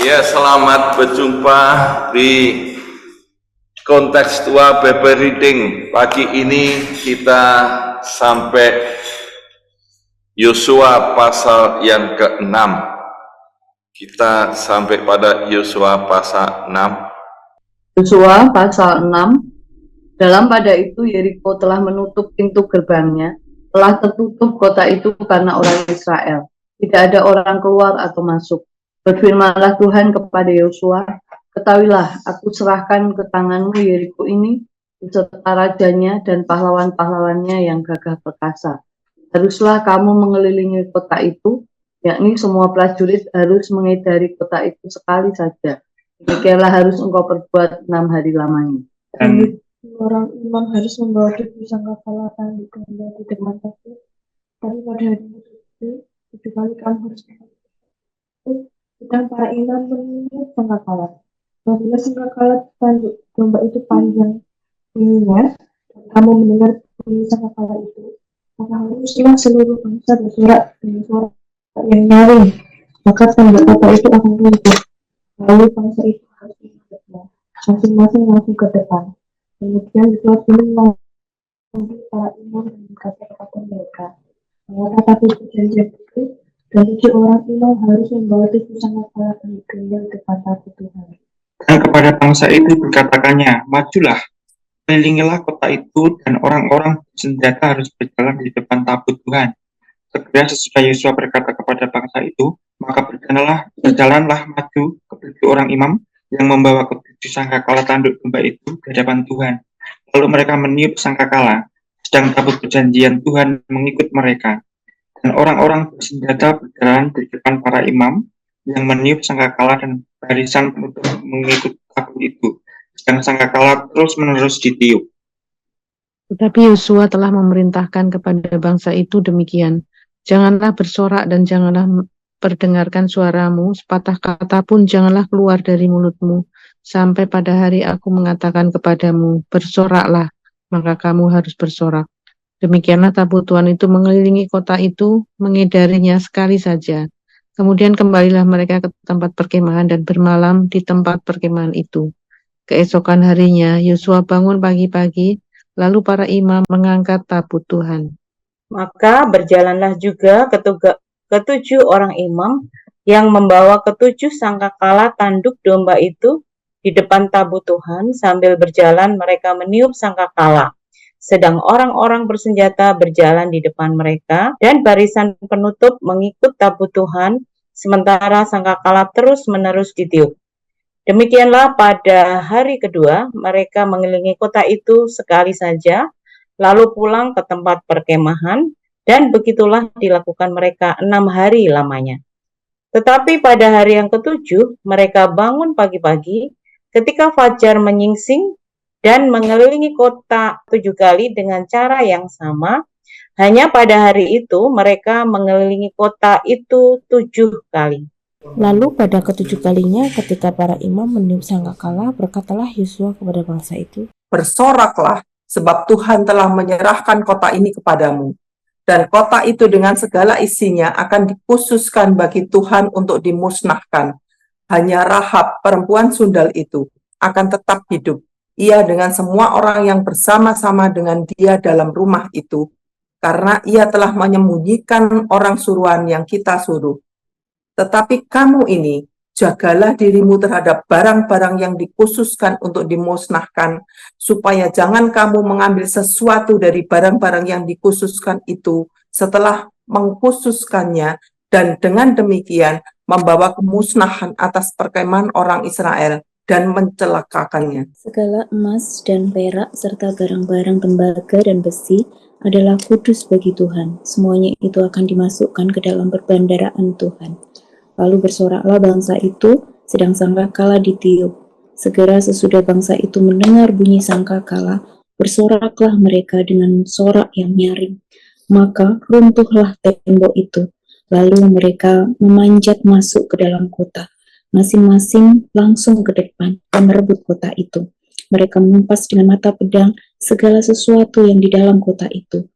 Ya, selamat berjumpa di kontekstual Bible Reading. Pagi ini kita sampai Yosua pasal yang ke-6. Kita sampai pada Yosua pasal 6. Yosua pasal 6. Dalam pada itu Yeriko telah menutup pintu gerbangnya, telah tertutup kota itu karena orang Israel. Tidak ada orang keluar atau masuk. Berfirmanlah Tuhan kepada Yosua, ketahuilah, aku serahkan ke tanganmu Yeriko ini, beserta rajanya dan pahlawan-pahlawannya yang gagah perkasa. Haruslah kamu mengelilingi kota itu, yakni semua prajurit harus mengedari kota itu sekali saja. Demikianlah harus engkau perbuat 6 hari lamanya. Dan orang imam harus membawa tubuh sangkakala tanduk ganda di depan takut. Tapi pada hari itu 7 kali kamu harus berkata. Sedang para imam meniup sangkakala. Apabila sangkakala tanduk domba itu panjang bunyinya, dan kamu mendengar bunyi sangkakala itu, maka haruslah seluruh bangsa bersorak dengan suara yang nyaring. Maka tanda kata itu akan runtuh. Lalu bangsa itu harus menghadapnya, masing-masing langsung ke depan. Kemudian dikeluar gunung memanggil para imam dan berkata kepada mereka, tetapi perjanjian itu dan 7 orang imam harus membawa 7 sangkakala dan gembel ke depan Tuhan. Dan kepada bangsa itu berkatakannya, majulah, kelilingilah kota itu, dan orang-orang bersenjata harus berjalan di depan tabut Tuhan. Segera sesudah Yosua berkata kepada bangsa itu, maka berjalanlah maju ke 7 orang imam yang membawa ke 7 sangkakala tanduk domba itu ke hadapan Tuhan. Lalu mereka meniup sangkakala, sedang tabut perjanjian Tuhan mengikut mereka. Dan orang-orang bersenjata berjalan di depan para imam yang meniup sangkakala dan barisan penutup mengikut tabut itu. Sedang sangkakala terus-menerus ditiup. Tetapi Yosua telah memerintahkan kepada bangsa itu demikian, janganlah bersorak dan janganlah perdengarkan suaramu, sepatah kata pun janganlah keluar dari mulutmu, sampai pada hari aku mengatakan kepadamu, bersoraklah, maka kamu harus bersorak. Demikianlah tabut Tuhan itu mengelilingi kota itu, mengedarinya sekali saja. Kemudian kembalilah mereka ke tempat perkemahan dan bermalam di tempat perkemahan itu. Keesokan harinya, Yosua bangun pagi-pagi, lalu para imam mengangkat tabut Tuhan. Maka berjalanlah juga ketujuh orang imam yang membawa 7 sangkakala tanduk domba itu di depan tabut Tuhan. Sambil berjalan mereka meniup sangkakala. Sedang orang-orang bersenjata berjalan di depan mereka dan barisan penutup mengikut tabut Tuhan, sementara sangkakala terus-menerus ditiup. Demikianlah pada hari kedua mereka mengelilingi kota itu sekali saja, lalu pulang ke tempat perkemahan, dan begitulah dilakukan mereka 6 hari lamanya. Tetapi pada hari yang ke-7 mereka bangun pagi-pagi ketika fajar menyingsing dan mengelilingi kota 7 kali dengan cara yang sama. Hanya pada hari itu mereka mengelilingi kota itu 7 kali. Lalu pada ke-7 kalinya ketika para imam meniup sangkakala, berkatalah Yosua kepada bangsa itu, bersoraklah, sebab Tuhan telah menyerahkan kota ini kepadamu. Dan kota itu dengan segala isinya akan dikhususkan bagi Tuhan untuk dimusnahkan. Hanya Rahab, perempuan sundal itu, akan tetap hidup. Ia dengan semua orang yang bersama-sama dengan dia dalam rumah itu, karena ia telah menyembunyikan orang suruhan yang kita suruh. Tetapi kamu ini, jagalah dirimu terhadap barang-barang yang dikhususkan untuk dimusnahkan, supaya jangan kamu mengambil sesuatu dari barang-barang yang dikhususkan itu setelah mengkhususkannya, dan dengan demikian membawa kemusnahan atas perkemahan orang Israel dan mencelakakannya. segala emas dan perak serta barang-barang tembaga dan besi adalah kudus bagi Tuhan. Semuanya itu akan dimasukkan ke dalam perbendaharaan Tuhan. Lalu bersoraklah bangsa itu, sedang sangkakala ditiup. Segera sesudah bangsa itu mendengar bunyi sangkakala, bersoraklah mereka dengan sorak yang nyaring. Maka runtuhlah tembok itu. Lalu mereka memanjat masuk ke dalam kota. Masing-masing langsung ke depan dan merebut kota itu. Mereka menumpas dengan mata pedang segala sesuatu yang di dalam kota itu,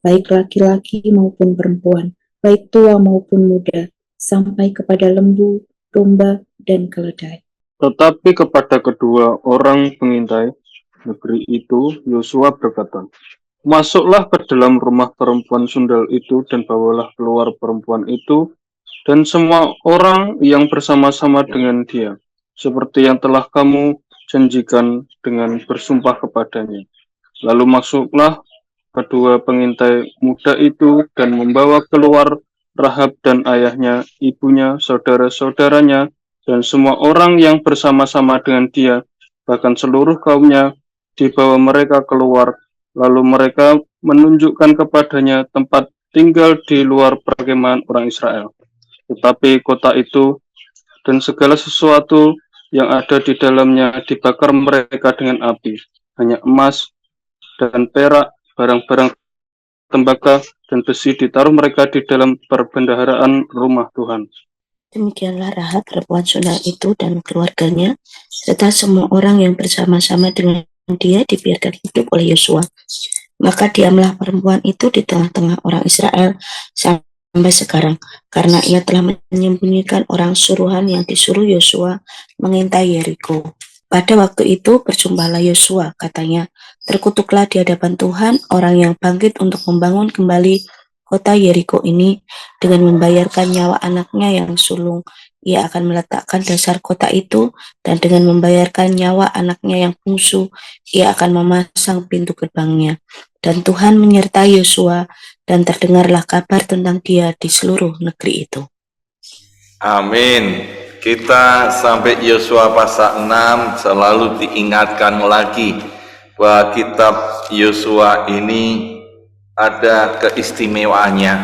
baik laki-laki maupun perempuan, baik tua maupun muda, sampai kepada lembu, domba, dan keledai. Tetapi kepada kedua orang pengintai negeri itu, Yosua berkata, "Masuklah ke dalam rumah perempuan sundal itu dan bawalah keluar perempuan itu dan semua orang yang bersama-sama dengan dia, seperti yang telah kamu janjikan dengan bersumpah kepadanya." Lalu masuklah kedua pengintai muda itu dan membawa keluar Rahab dan ayahnya, ibunya, saudara-saudaranya, dan semua orang yang bersama-sama dengan dia, bahkan seluruh kaumnya, dibawa mereka keluar. Lalu mereka menunjukkan kepadanya tempat tinggal di luar perkemahan orang Israel. Tetapi kota itu dan segala sesuatu yang ada di dalamnya dibakar mereka dengan api. Hanya emas dan perak, barang-barang tembaga dan besi ditaruh mereka di dalam perbendaharaan rumah Tuhan. Demikianlah Rahab perempuan sundal itu dan keluarganya, serta semua orang yang bersama-sama dengan dia dibiarkan hidup oleh Yosua. Maka diamlah perempuan itu di tengah-tengah orang Israel sampai sekarang, karena ia telah menyembunyikan orang suruhan yang disuruh Yosua mengintai Yeriko. Pada waktu itu bersumpahlah Yosua, katanya, "Terkutuklah di hadapan Tuhan orang yang bangkit untuk membangun kembali kota Yeriko ini dengan membayarkan nyawa anaknya yang sulung. Ia akan meletakkan dasar kota itu, dan dengan membayarkan nyawa anaknya yang bungsu, ia akan memasang pintu gerbangnya." Dan Tuhan menyertai Yosua, dan terdengarlah kabar tentang dia di seluruh negeri itu. Amin. Kita sampai Yosua pasal 6 selalu diingatkan lagi bahwa kitab Yosua ini ada keistimewaannya,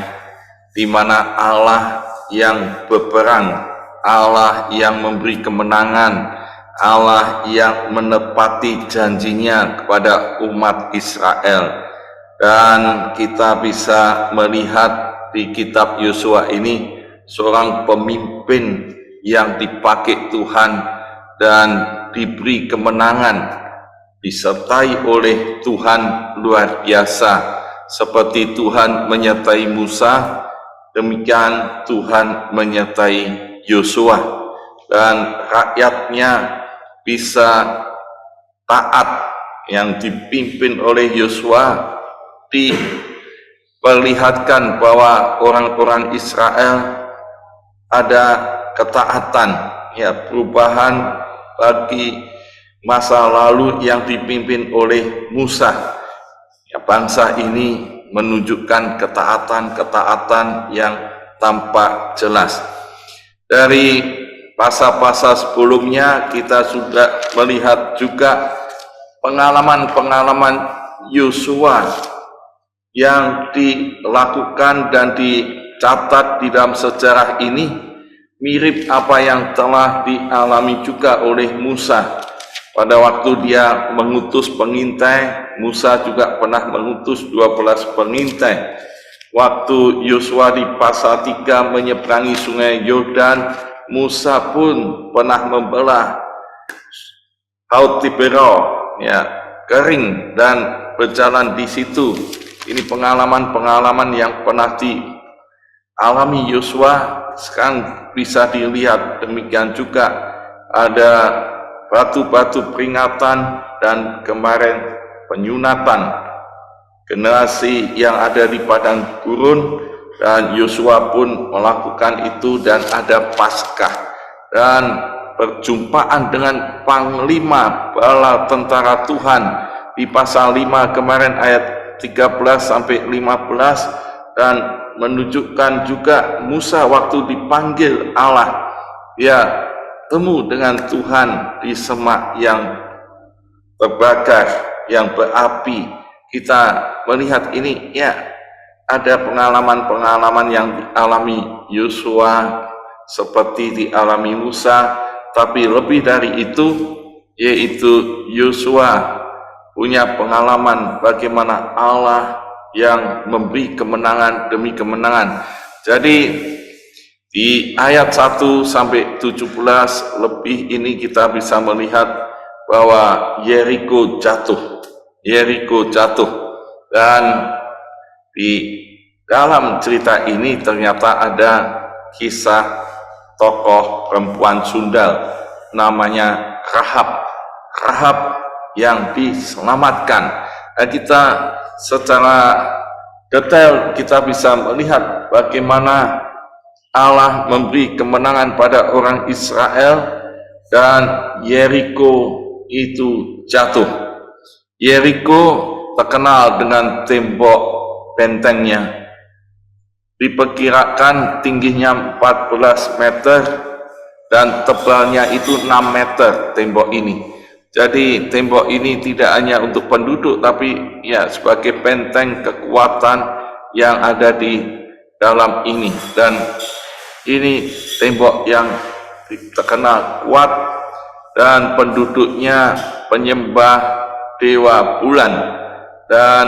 di mana Allah yang berperang, Allah yang memberi kemenangan, Allah yang menepati janjinya kepada umat Israel. Dan kita bisa melihat di kitab Yosua ini seorang pemimpin yang dipakai Tuhan dan diberi kemenangan, disertai oleh Tuhan luar biasa. Seperti Tuhan menyertai Musa, demikian Tuhan menyertai Yosua, dan rakyatnya bisa taat yang dipimpin oleh Yosua. Diperlihatkan bahwa orang-orang Israel ada ketaatan, ya, perubahan bagi masa lalu yang dipimpin oleh Musa. Ya, bangsa ini menunjukkan ketaatan yang tampak jelas. Dari pasal-pasal sebelumnya kita sudah melihat juga pengalaman-pengalaman Yosua yang dilakukan dan dicatat di dalam sejarah ini mirip apa yang telah dialami juga oleh Musa. Pada waktu dia mengutus pengintai, Musa juga pernah mengutus 12 pengintai. Waktu Yosua di pasal 3 menyeberangi sungai Yordan, Musa pun pernah membelah Laut Tiberol, ya, kering dan berjalan di situ. Ini pengalaman-pengalaman yang pernah dialami Yosua, sekarang bisa dilihat. Demikian juga ada batu-batu peringatan dan kemarin penyunatan generasi yang ada di padang gurun, dan Yosua pun melakukan itu, dan ada Paskah dan perjumpaan dengan panglima bala tentara Tuhan di pasal 5 kemarin ayat 13 sampai 15, dan menunjukkan juga Musa waktu dipanggil Allah, dia temu dengan Tuhan di semak yang terbakar, yang berapi. Kita melihat ini, ya, ada pengalaman-pengalaman yang dialami Yosua seperti dialami Musa, tapi lebih dari itu, yaitu Yosua punya pengalaman bagaimana Allah yang memberi kemenangan demi kemenangan. Jadi di ayat 1 sampai 17 lebih ini kita bisa melihat bahwa Yeriko jatuh. Dan di dalam cerita ini ternyata ada kisah tokoh perempuan sundal namanya Rahab yang diselamatkan. Kita secara detail kita bisa melihat bagaimana Allah memberi kemenangan pada orang Israel dan Yeriko itu jatuh. Yeriko terkenal dengan tembok bentengnya. Diperkirakan tingginya 14 meter dan tebalnya itu 6 meter tembok ini. Jadi tembok ini tidak hanya untuk penduduk tapi ya sebagai benteng kekuatan yang ada di dalam ini, dan ini tembok yang terkenal kuat dan penduduknya penyembah dewa bulan. Dan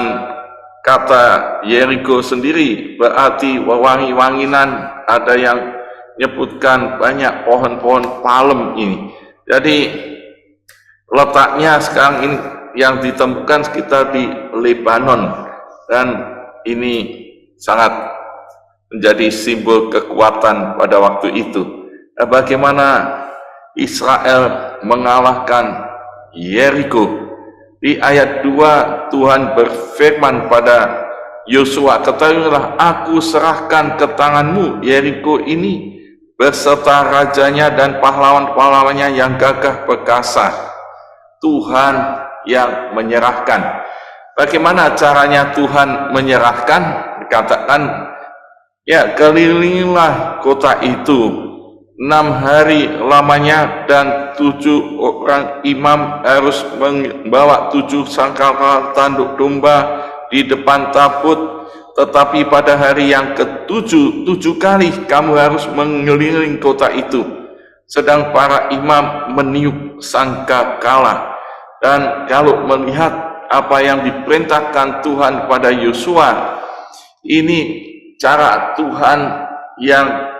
kata Yeriko sendiri berarti wewangi-wanginan, ada yang menyebutkan banyak pohon-pohon palem ini. Jadi letaknya sekarang ini yang ditemukan sekitar di Lebanon, dan ini sangat menjadi simbol kekuatan pada waktu itu. Bagaimana Israel mengalahkan Yeriko? Di ayat 2 Tuhan berfirman pada Yosua, ketahuilah aku serahkan ke tanganmu Yeriko ini beserta rajanya dan pahlawan-pahlawannya yang gagah perkasa. Tuhan yang menyerahkan. Bagaimana caranya Tuhan menyerahkan? Dikatakan, ya kelilingilah kota itu 6 hari lamanya, dan 7 orang imam harus membawa 7 sangkala tanduk domba di depan tabut. Tetapi pada hari yang ke-7, 7 kali kamu harus mengelilingi kota itu. Sedang para imam meniup sangkakala. Dan kalau melihat apa yang diperintahkan Tuhan pada Yosua, ini cara Tuhan yang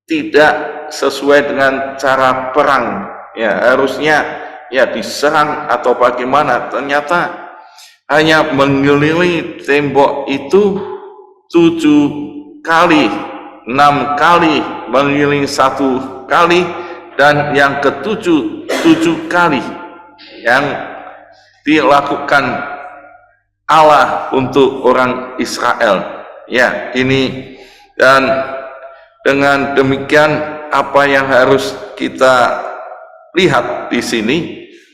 tidak sesuai dengan cara perang. Ya, harusnya ya diserang atau bagaimana, ternyata hanya mengelilingi tembok itu 7 kali, 6 kali mengelilingi 1 kali, dan yang ke-7 7 kali yang dilakukan Allah untuk orang Israel. Ya, ini, dan dengan demikian apa yang harus kita lihat di sini,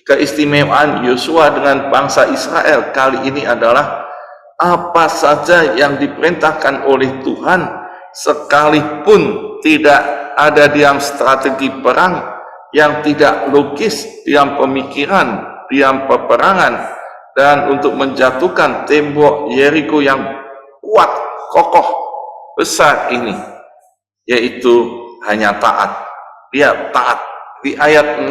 keistimewaan Yosua dengan bangsa Israel kali ini adalah apa saja yang diperintahkan oleh Tuhan, sekalipun tidak ada dalam strategi perang yang tidak logis, dalam pemikiran, dalam peperangan, dan untuk menjatuhkan tembok Yeriko yang kuat, kokoh, besar ini, yaitu hanya taat. Dia taat. Di ayat 6,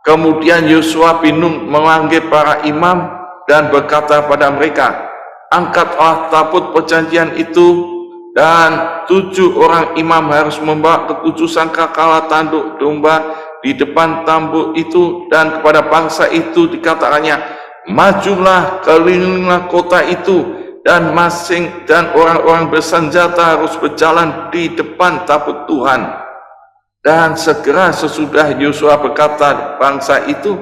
kemudian Yosua bin Nun memanggil para imam dan berkata pada mereka, angkatlah tabut perjanjian itu, dan 7 orang imam harus membawa ke-7 sangkakala tanduk domba di depan tabut itu, dan kepada bangsa itu dikatakannya, majulah, kelilinglah kota itu, dan orang-orang bersenjata harus berjalan di depan tabut Tuhan. Dan segera sesudah Yosua berkata bangsa itu,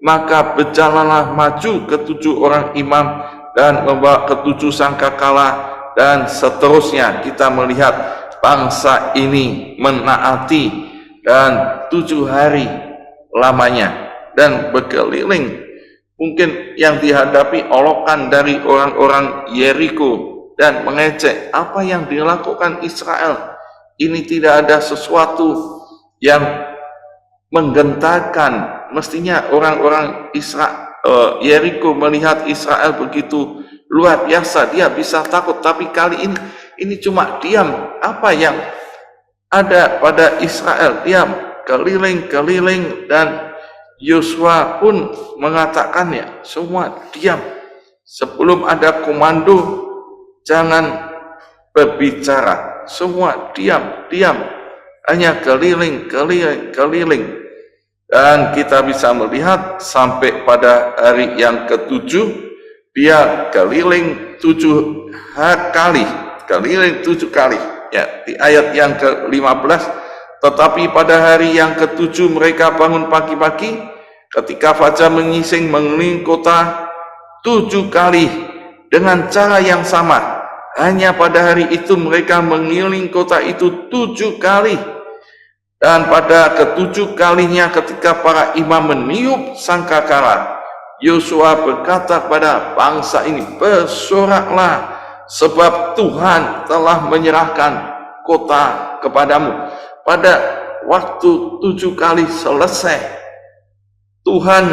maka berjalanlah maju ke-7 orang imam dan membawa ke-7 sangkakala, dan seterusnya. Kita melihat bangsa ini menaati, dan 7 hari lamanya, dan berkeliling. Mungkin yang dihadapi olokan dari orang-orang Yeriko dan mengecek apa yang dilakukan Israel. Ini tidak ada sesuatu yang menggentarkan. Mestinya orang-orang Yeriko melihat Israel begitu luar biasa, dia bisa takut. Tapi kali ini cuma diam. Apa yang ada pada Israel? Diam, keliling-keliling, dan Yosua pun mengatakannya, semua diam. Sebelum ada komando, jangan berbicara. Semua diam. Hanya keliling. Dan kita bisa melihat sampai pada hari yang ke-7, dia keliling 7 kali. Ya, di ayat yang ke-15, Tetapi pada hari yang ketujuh mereka bangun pagi-pagi, ketika fajar menyingsing mengelilingi kota 7 kali dengan cara yang sama. Hanya pada hari itu mereka mengelilingi kota itu 7 kali. Dan pada ketujuh kalinya ketika para imam meniup sangkakala, Yosua berkata kepada bangsa ini, bersoraklah, sebab Tuhan telah menyerahkan kota kepadamu. Pada waktu 7 kali selesai, Tuhan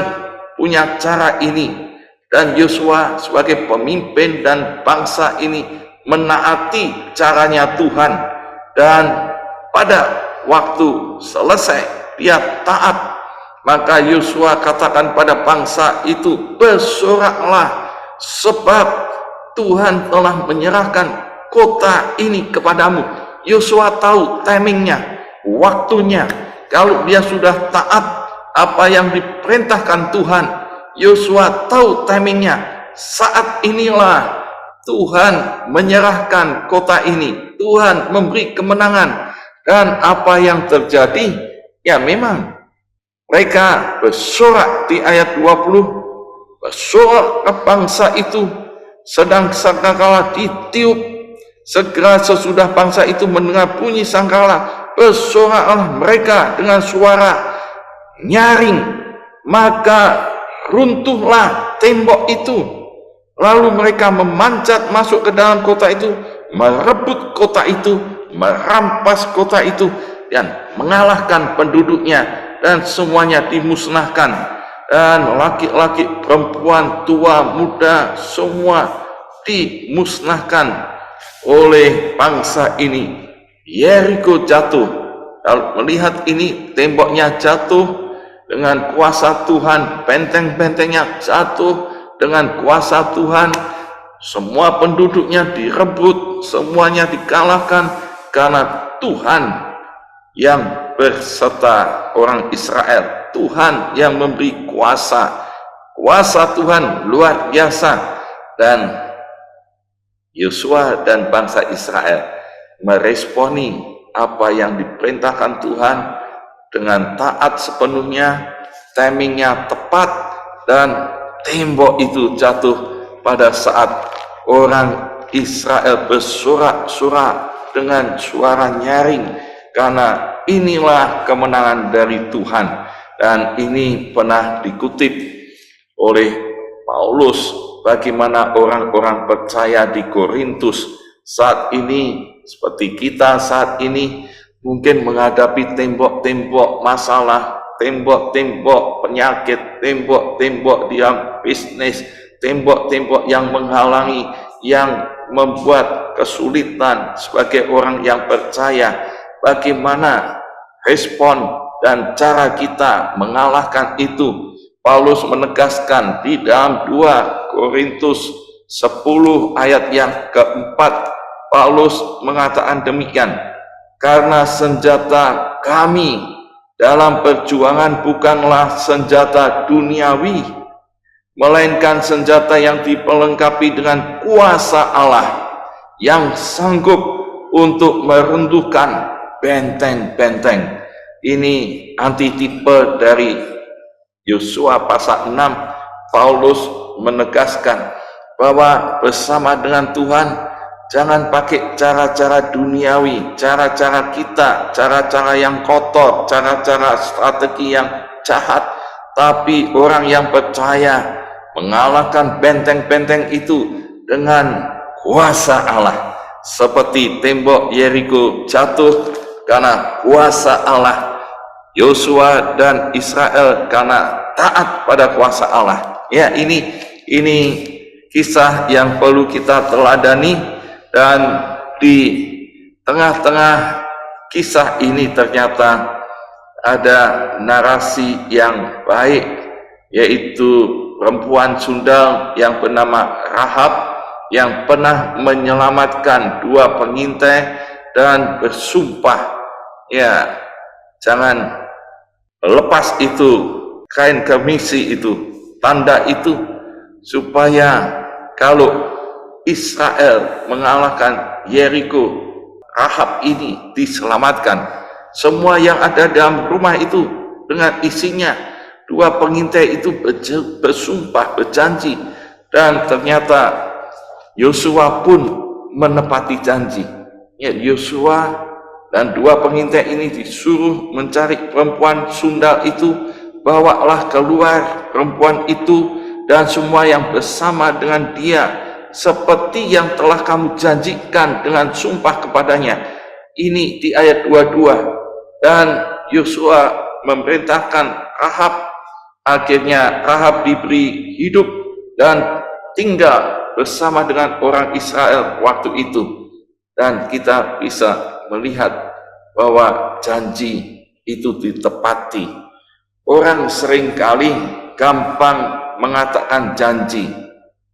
punya cara ini, dan Yosua sebagai pemimpin dan bangsa ini menaati caranya Tuhan, dan pada waktu selesai dia taat. Maka Yosua katakan pada bangsa itu, bersoraklah, sebab Tuhan telah menyerahkan kota ini kepadamu. Yosua tahu timingnya, waktunya. Kalau dia sudah taat apa yang diperintahkan Tuhan, Yosua tahu timingnya. Saat inilah Tuhan menyerahkan kota ini, Tuhan memberi kemenangan. Dan apa yang terjadi? Ya memang mereka bersorak di ayat 20, bersorak ke bangsa itu, sedang sangkakala ditiup. Segera sesudah bangsa itu mendengar bunyi sangkakala, bersoraklah mereka dengan suara nyaring, maka runtuhlah tembok itu. Lalu mereka memanjat masuk ke dalam kota itu, merebut kota itu, merampas kota itu, dan mengalahkan penduduknya, dan semuanya dimusnahkan. Dan laki-laki, perempuan, tua, muda, semua dimusnahkan oleh bangsa ini. Yeriko jatuh. Kalau melihat ini, temboknya jatuh dengan kuasa Tuhan, benteng-bentengnya jatuh dengan kuasa Tuhan, semua penduduknya direbut, semuanya dikalahkan, karena Tuhan yang berserta orang Israel, Tuhan yang memberi kuasa. Kuasa Tuhan luar biasa. Dan Yosua dan bangsa Israel meresponi apa yang diperintahkan Tuhan dengan taat sepenuhnya, timingnya tepat, dan tembok itu jatuh pada saat orang Israel bersorak-sorak dengan suara nyaring, karena inilah kemenangan dari Tuhan. Dan ini pernah dikutip oleh Paulus, bagaimana orang-orang percaya di Korintus saat ini, seperti kita saat ini, mungkin menghadapi tembok-tembok masalah, tembok-tembok penyakit, tembok-tembok diam bisnis, tembok-tembok yang menghalangi, yang membuat kesulitan sebagai orang yang percaya. Bagaimana respon dan cara kita mengalahkan itu? Paulus menegaskan di dalam 2 Korintus 10 ayat yang keempat, Paulus mengatakan demikian, karena senjata kami dalam perjuangan bukanlah senjata duniawi, melainkan senjata yang diperlengkapi dengan kuasa Allah yang sanggup untuk meruntuhkan benteng-benteng. Ini antitipe dari Yosua pasal 6. Paulus menegaskan bahwa bersama dengan Tuhan jangan pakai cara-cara duniawi, cara-cara kita, cara-cara yang kotor, cara-cara strategi yang jahat, tapi orang yang percaya mengalahkan benteng-benteng itu dengan kuasa Allah. Seperti tembok Yeriko jatuh karena kuasa Allah, Yosua dan Israel karena taat pada kuasa Allah. Ya, ini kisah yang perlu kita teladani. Dan di tengah-tengah kisah ini ternyata ada narasi yang baik, yaitu perempuan sundal yang bernama Rahab, yang pernah menyelamatkan 2 pengintai dan bersumpah, ya jangan lepas itu kain kemisi itu, tanda itu, supaya kalau Israel mengalahkan Yeriko, Rahab ini diselamatkan. semua yang ada dalam rumah itu dengan isinya. Dua pengintai itu bersumpah, berjanji, dan ternyata Yosua pun menepati janji. Ya, Yosua dan dua pengintai ini disuruh mencari perempuan sundal itu, bawalah keluar perempuan itu dan semua yang bersama dengan dia, seperti yang telah kamu janjikan dengan sumpah kepadanya. Ini di ayat 22. Dan Yosua memerintahkan Rahab, akhirnya Rahab diberi hidup dan tinggal bersama dengan orang Israel waktu itu. Dan kita bisa melihat bahwa janji itu ditepati. Orang seringkali gampang mengatakan janji,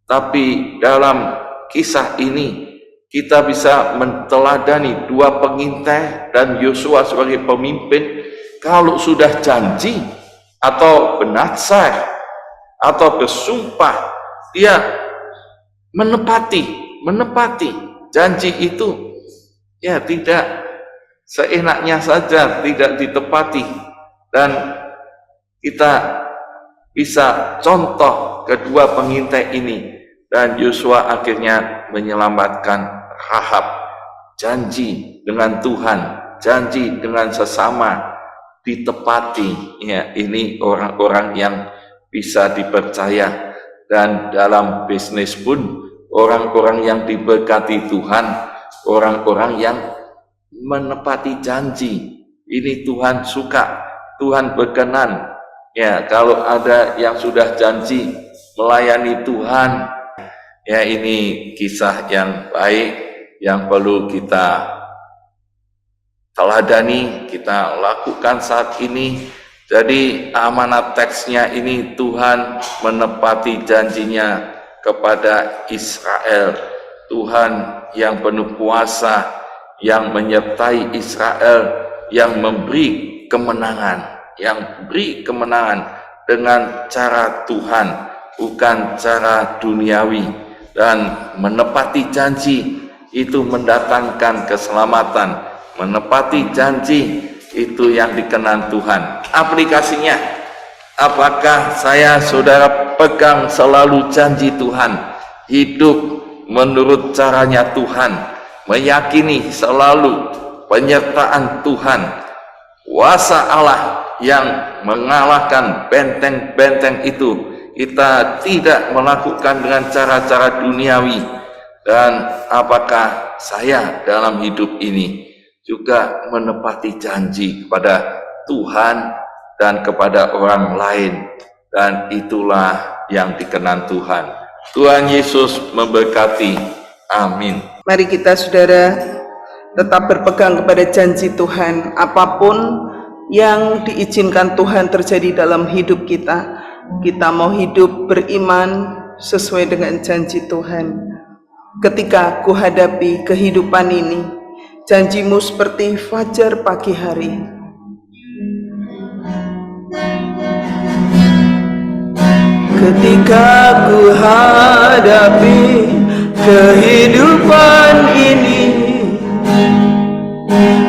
tapi dalam kisah ini kita bisa menteladani dua pengintai dan Yosua sebagai pemimpin. Kalau sudah janji atau bernazar atau bersumpah, dia menepati janji itu. Ya, tidak seenaknya saja, tidak ditepati. Dan kita bisa contoh kedua pengintai ini, dan Yosua akhirnya menyelamatkan Rahab. Janji dengan Tuhan, janji dengan sesama ditepati. Ya, ini orang-orang yang bisa dipercaya. Dan dalam bisnis pun orang-orang yang diberkati Tuhan, orang-orang yang menepati janji. Ini Tuhan suka, Tuhan berkenan. Ya, kalau ada yang sudah janji melayani Tuhan, ya, ini kisah yang baik yang perlu kita teladani, kita lakukan saat ini. Jadi amanat teksnya ini, Tuhan menepati janjinya kepada Israel. Tuhan yang penuh kuasa, yang menyertai Israel, yang memberi kemenangan, dengan cara Tuhan, bukan cara duniawi. Dan menepati janji itu mendatangkan keselamatan. Menepati janji itu yang dikenan Tuhan. Aplikasinya, apakah saya saudara pegang selalu janji Tuhan, hidup menurut caranya Tuhan, meyakini selalu penyertaan Tuhan, kuasa Allah yang mengalahkan benteng-benteng itu. Kita tidak melakukan dengan cara-cara duniawi. Dan apakah saya dalam hidup ini juga menepati janji kepada Tuhan dan kepada orang lain. Dan itulah yang dikenan Tuhan. Tuhan Yesus memberkati. Amin. Mari kita saudara tetap berpegang kepada janji Tuhan. Apapun yang diizinkan Tuhan terjadi dalam hidup kita, kita mau hidup beriman sesuai dengan janji Tuhan. Ketika ku hadapi kehidupan ini, janjimu seperti fajar pagi hari. Ketika ku hadapi kehidupan ini,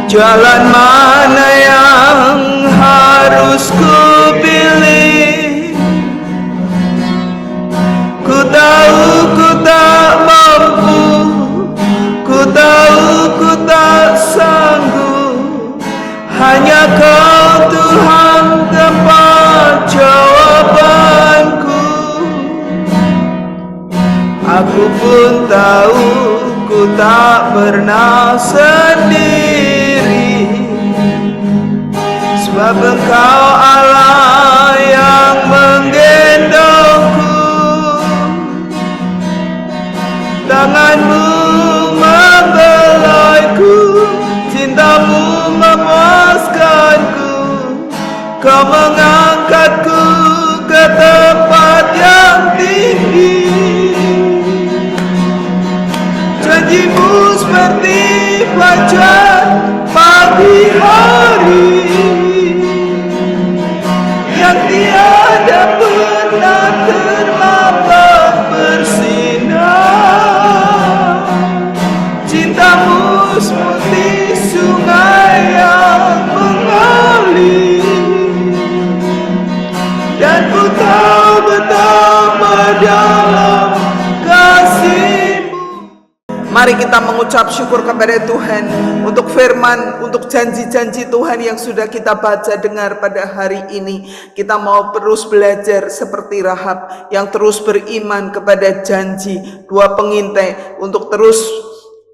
jalan mana yang harus ku pilih? Ku tahu ku tak mampu, ku tahu ku tak sanggup. Hanya Kau Tuhan tempat jawabanku. Aku pun tahu ku tak pernah sendiri, sebab Engkau Allah yang menggendongku. Tanganmu membelaiku, cintamu memuaskanku. Kau mengangkatku ke tempat yang tinggi. Janjimu seperti fajar pagi hari, yang tiada pernah terlambat bersinar. Cintamu seperti sungai yang Mari kita mengucap syukur kepada Tuhan untuk firman, untuk janji-janji Tuhan yang sudah kita baca dengar pada hari ini. Kita mau terus belajar seperti Rahab yang terus beriman kepada janji dua pengintai, untuk terus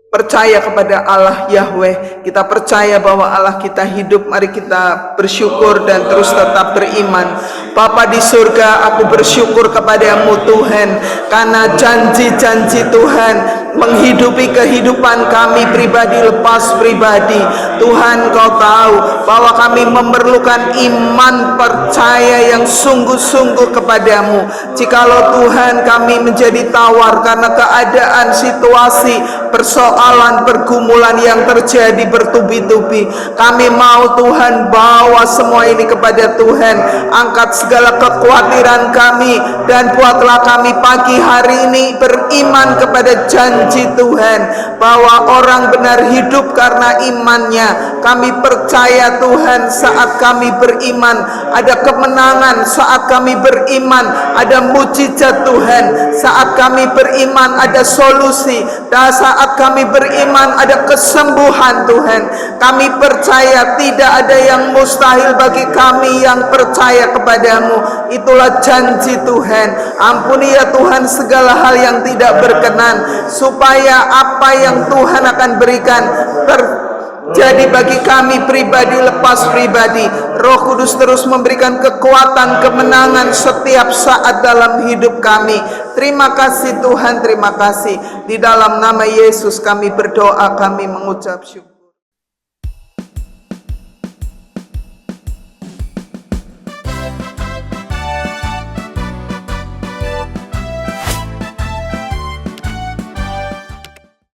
percaya kepada Allah Yahweh. Kita percaya bahwa Allah kita hidup. Mari kita bersyukur dan terus tetap beriman. Bapa di surga, aku bersyukur kepadamu Tuhan, karena janji-janji Tuhan menghidupi kehidupan kami pribadi lepas pribadi. Tuhan, Kau tahu bahwa kami memerlukan iman percaya yang sungguh-sungguh kepadamu. Jikalau Tuhan kami menjadi tawar karena keadaan, situasi, persoalan, pergumulan yang terjadi bertubi-tubi, kami mau Tuhan bawa semua ini kepada Tuhan. Angkat segala kekhawatiran kami dan buatlah kami pagi hari ini beriman kepada janji Tuhan, bahwa orang benar hidup karena imannya. Kami percaya Tuhan, saat kami beriman ada kemenangan, saat kami beriman ada mujizat Tuhan, saat kami beriman ada solusi, dan saat kami beriman ada kesembuhan Tuhan. Kami percaya tidak ada yang mustahil bagi kami yang percaya kepadamu. Itulah janji Tuhan. Ampuni ya Tuhan segala hal yang tidak berkenan, supaya apa yang Tuhan akan berikan terjadi bagi kami pribadi lepas pribadi. Roh Kudus terus memberikan kekuatan, kemenangan setiap saat dalam hidup kami. Terima kasih Tuhan, terima kasih. Di dalam nama Yesus kami berdoa, kami mengucap syukur.